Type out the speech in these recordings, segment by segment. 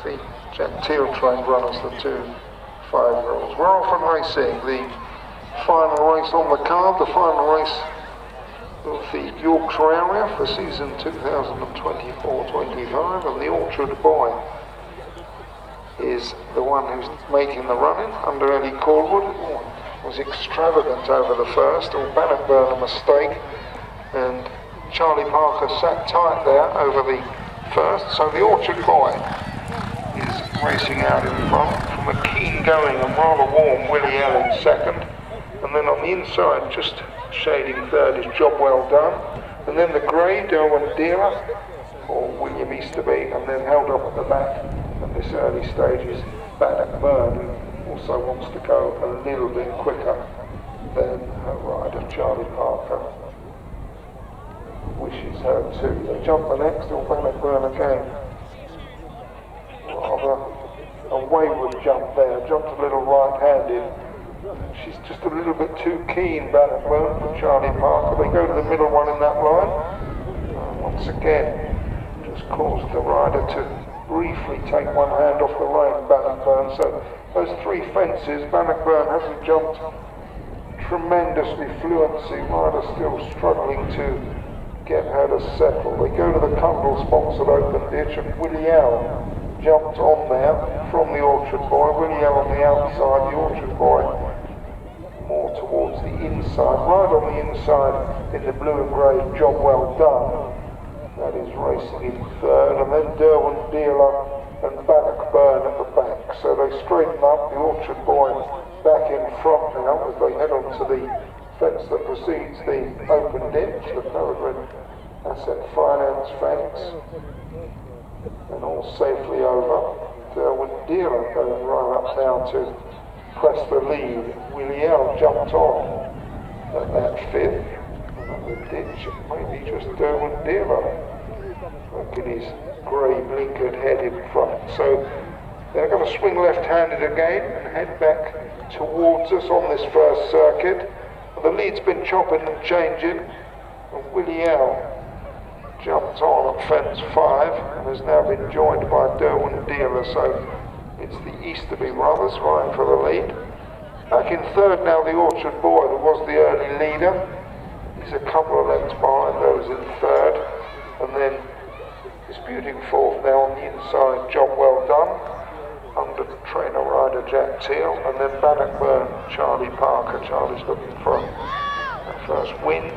the Teal trained runners, the two 5-year-olds. We're off and racing. The final race on the card, the final race of the Yorkshire area for season 2024-25, and the Orchard Boy is the one who's making the running under Ellie Callwood. Was extravagant over the first, or Bannockburn a mistake, and Charlie Parker sat tight there over the first, so the Orchard Boy is racing out in front from a keen going and rather warm Willielle in second, and then on the inside just shading third is Job Well Done, and then the grey Derwent Dealer or William Easterby, and then held up at the back at this early stage is Bannockburn, who also wants to go a little bit quicker than her rider Charlie Parker wishes her to. They jump the next, or Bannockburn again. Rather a wayward jump there, jumped a little right-handed. She's just a little bit too keen, Bannockburn, for Charlie Parker. They go to the middle one in that line. Once again, just caused the rider to briefly take one hand off the rein, Bannockburn. So those three fences, Bannockburn hasn't jumped tremendously fluency. Rider still struggling to get her to settle. They go to the Cundall-sponsored open ditch, and Willielle jumped on there from the Orchard Boy. Willielle on the outside, the Orchard Boy more towards the inside. Right on the inside in the blue and grey, Job Well Done. That is racing in third, and then Derwent Dealer and Bannockburn at the back. So they straighten up, the Orchard Boy back in front now as they head on to the fence that precedes the open ditch, the Peregrine Asset Finance fence, and all safely over. Derwent Dealer going right up now to press the lead. Willielle jumped on at that fifth. The ditch, maybe just Derwent Dealer. Look at his grey blinkered head in front. So they're going to swing left-handed again and head back towards us on this first circuit. The lead's been chopping and changing, and Willielle jumped on at fence 5 and has now been joined by Derwent Dealer. So it's the Easterby brothers vying for the lead. Back in third now, the Orchard Boy, that was the early leader. He's a couple of lengths behind those in third, and then disputing fourth now on the inside, Job Well Done, under trainer rider Jack Teal, and then Bannockburn, Charlie Parker. Charlie's looking for a first win,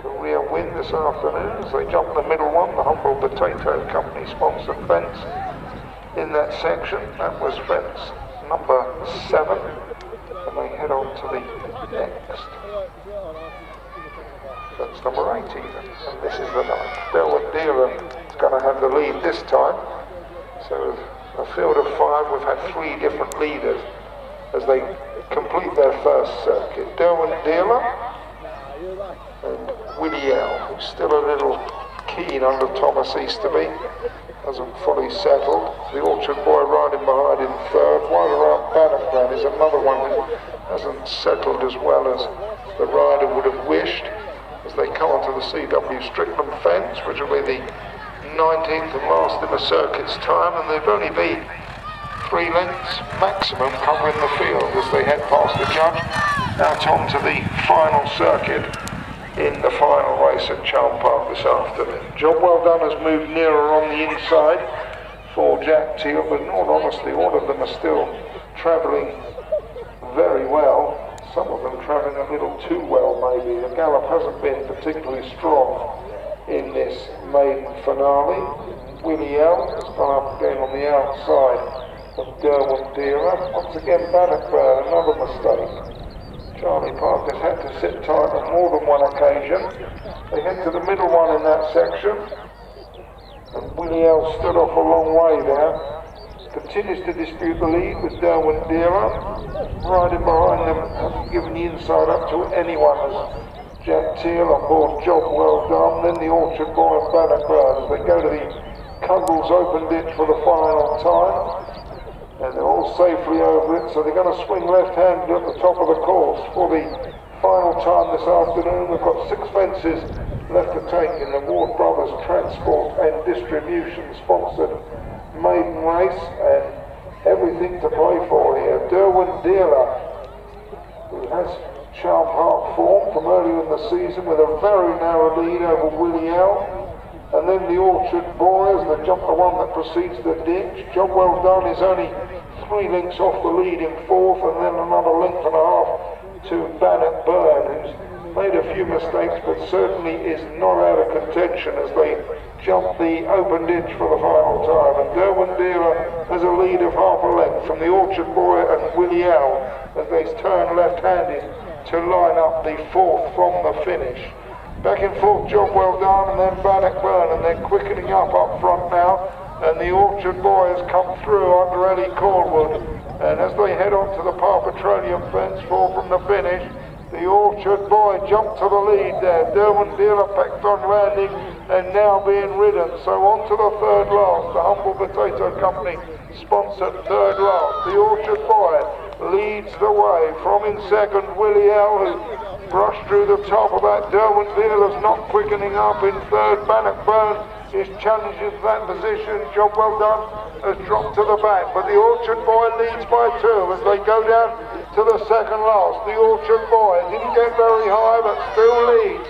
career win this afternoon as they jump the middle one, the Humble Potato Company sponsored fence in that section. That was fence number 7, and they head on to the next. That's number 18, and this is the 9th. Derwent Dealer is going to have the lead this time. So a field of 5, we've had 3 different leaders as they complete their first circuit. Derwent Dealer and Willielle, who's still a little keen under Thomas Easterby, hasn't fully settled. The Orchard Boy riding behind in third. While around Bannockburn is another one who hasn't settled as well as the rider would have wished, as they come onto the CW Strickland fence, which will be the 19th and last in the circuit's time, and there'd only be 3 lengths maximum covering the field as they head past the judge out onto the final circuit in the final race at Charm Park this afternoon. Job Well Done has moved nearer on the inside for Jack Teal, but in all honesty, all of them are still travelling very well. Some of them travelling a little too well, maybe. The gallop hasn't been particularly strong in this maiden finale. Willielle has gone up again on the outside of Derwent Dealer. Once again, Bannockburn, another mistake. Charlie Parker's had to sit tight on more than one occasion. They head to the middle one in that section, and Willielle stood off a long way there. Continues to dispute the lead with Derwent Dealer. Riding behind them, hasn't given the inside up to anyone as Jack Teal on board Job Well Done, then the Orchard Boy and Bannockburn as they go to the Cundall's open ditch for the final time. And they're all safely over it, so they're going to swing left-handed at the top of the course for the final time this afternoon. We've got 6 fences left to take in the Ward Brothers Transport and Distribution sponsored maiden race and everything to play for here. Derwent, who has Charm Park form from earlier in the season with a very narrow lead over Willielle. And then the Orchard Boys, the one that precedes the ditch. Job well done is only 3 lengths off the lead in 4th, and then another length and a half to Bannockburn, who's made a few mistakes but certainly is not out of contention as they jump the open ditch for the final time. And Derwent has a lead of half a length from the Orchard Boy and Willielle as they turn left-handed to line up the 4th from the finish. Back and forth, job well done, and then Bannockburn, and they're quickening up front now, and the Orchard Boy has come through under Ellie Callwood, and as they head on to the Par Petroleum fence from the finish, the Orchard Boy jumped to the lead there. Derwent packed on landing and now being ridden, so on to the third last, the Humble Potato Company sponsored third last. The Orchard Boy leads the way, from in second Willielle, who brushed through the top of that. Derwent is not quickening up in third. Bannockburn is challenging that position. Job well done has dropped to the back, but the Orchard Boy leads by 2 as they go down to the second last. The Orchard Boy didn't get very high but still leads.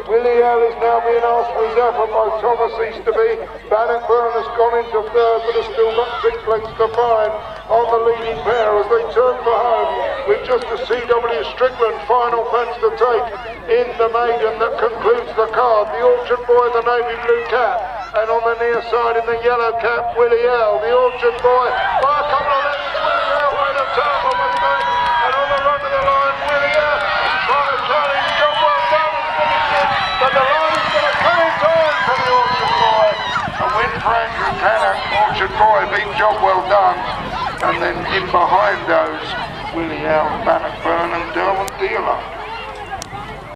Willielle is now being asked for his effort by Thomas Easterby. Bannockburn has gone into third but has still got 6 lengths to find on the leading pair as they turn for home with just a C.W. Strickland final fence to take in the Maiden that concludes the card. The Orchard Boy, the navy blue cap, and on the near side in the yellow cap, Willielle. The Orchard Boy by a couple of lengths. Willielle made a terrible mistake, and on the run to the line, Willielle is trying to challenge. Job well done, but the line is going to come in time for the Orchard Boy. A win for Andrew Tanner. Orchard Boy beat Job well done. And then in behind those, Willielle, Bannockburn and Derwent.